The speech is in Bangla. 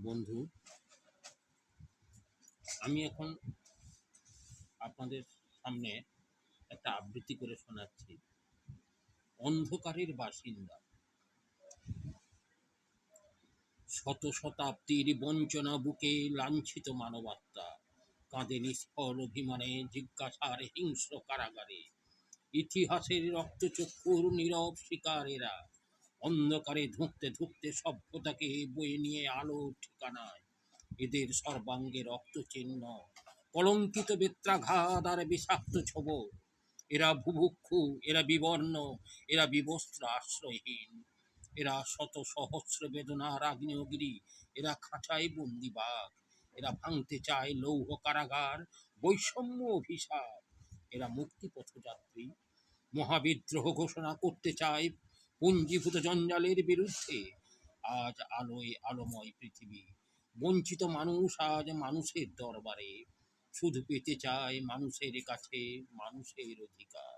বন্ধু, আমি এখন আপনাদের সামনে একটা আবৃত্তি করে শোনাচ্ছি। অন্ধকারের বাসিন্দা। শত শতাব্দীর বঞ্চনা বুকে লাঞ্ছিত মানবাত্মা কাঁদে নিষ্ফল অভিমানে জিজ্ঞাসার হিংস্র কারাগারে। ইতিহাসের রক্তচক্ষুর নীরব শিকারেরা অন্ধকারে ধুঁকতে ধুঁকতে সভ্যতাকে বয়ে নিয়ে আলোর ঠিকানায়। এদের সর্বাঙ্গে রক্তচিহ্ন, কলঙ্কিত বেত্রাঘাত আর বিষাক্ত ছোবল। এরা বুভুক্ষু, এরা বিবর্ণ, এরা বিবস্ত্র আশ্রয়হীন। এরা শত সহস্র বেদনার আগ্নেয়গিরি, এরা খাঁচায় বন্দি বাঘ। এরা ভাঙতে চায় লৌহ কারাগার, বৈষম্য অভিশাপ। এরা মুক্তিপথযাত্রী, মহাবিদ্রোহ ঘোষণা করতে চায় পুঞ্জীভূত জঞ্জালের বিরুদ্ধে। আজ আলোয় আলোময় পৃথিবী, বঞ্চিত মানুষ আজ মানুষের দরবারে শুধু পেতে চায় মানুষের কাছে মানুষের অধিকার।